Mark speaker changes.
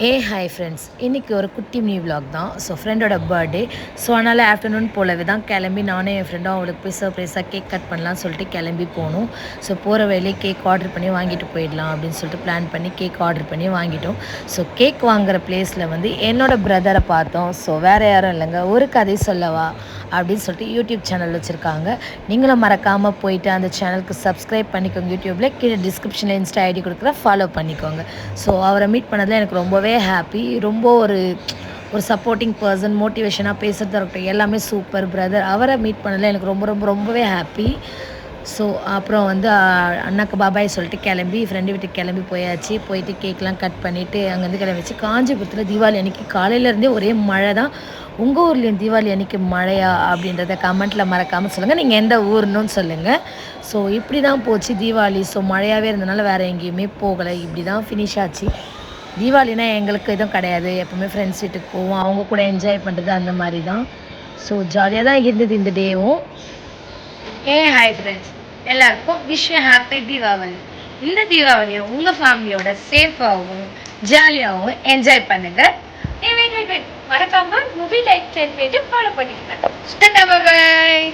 Speaker 1: Hi friends, இன்றைக்கி ஒரு குட்டி மினி விலாக் தான். ஸோ ஃப்ரெண்டோட பர்த்டே. ஸோ அதனால் ஆஃப்டர்நூன் போலவே தான் கிளம்பி நானும் என் ஃப்ரெண்டும் அவளுக்கு போய் சர்ப்ரைஸாக கேக் கட் பண்ணலான்னு சொல்லிட்டு கிளம்பி போகணும். ஸோ போகிற வேலையை கேக் ஆர்டர் பண்ணி வாங்கிட்டு போயிடலாம் அப்படின்னு சொல்லிட்டு பிளான் பண்ணி கேக் ஆர்டர் பண்ணி வாங்கிட்டோம். ஸோ கேக் வாங்குகிற பிளேஸில் வந்து என்னோடய பிரதரை பார்த்தோம். ஸோ வேறு யாரும் இல்லைங்க, ஒரு கதை சொல்லவா அப்படின்னு சொல்லிட்டு யூடியூப் சேனல் வச்சுருக்காங்க. நீங்களும் மறக்காமல் போயிட்டு அந்த சேனலுக்கு சப்ஸ்கிரைப் பண்ணிக்கோங்க. யூடியூப்பில் கீழே டிஸ்கிரிப்ஷனில் இன்ஸ்டா ஐடி கொடுக்குற ஃபாலோ பண்ணிக்கோங்க. ஸோ அவரை மீட் பண்ணதில் எனக்கு ரொம்பவே ஹாப்பி. ரொம்ப ஒரு சப்போர்ட்டிங் பர்சன், மோட்டிவேஷனாக பேசுகிறதா இருக்கட்டும், எல்லாமே சூப்பர் பிரதர். அவரை மீட் பண்ணதில் எனக்கு ரொம்பவே ஹாப்பி. ஸோ அப்புறம் வந்து அண்ணாக்கு பாபாய் சொல்லிட்டு கிளம்பி ஃப்ரெண்டு வீட்டுக்கு கிளம்பி போயாச்சு. போயிட்டு கேக்லாம் கட் பண்ணிவிட்டு அங்கேருந்து கிளம்பிச்சு. காஞ்சிபுரத்தில் தீபாவளி அன்றைக்கி காலையிலேருந்தே ஒரே மழை தான். உங்கள் ஊர்லேயும் தீபாவளி அன்றைக்கி மழையா அப்படின்றத கமெண்ட்டில் மறக்காமல் சொல்லுங்கள். நீங்கள் எந்த ஊர்னுன்னு சொல்லுங்கள். ஸோ இப்படி தான் போச்சு தீபாவளி. ஸோ மழையாகவே இருந்தனால வேறு எங்கேயுமே போகலை. இப்படி தான் ஃபினிஷ் ஆச்சு. தீபாவளினா எங்களுக்கு எதுவும் கிடையாது. எப்போவுமே ஃப்ரெண்ட்ஸ் வீட்டுக்கு போவோம், அவங்க கூட என்ஜாய் பண்ணுறது அந்த மாதிரி தான். ஸோ ஜாலியாக தான் இருந்தது இந்த டேவும். ஹாய் ஃப்ரெண்ட்ஸ், எல்லாருக்கும் ஹாப்பி தீபாவளி. இந்த தீபாவளியை உங்கள் ஃபேமிலியோட சேஃபாகவும் ஜாலியாகவும் என்ஜாய் பண்ணுங்கள். மறக்காம மூவி லைக் ஃபாலோ பண்ணிக்கிறேன். பாய்.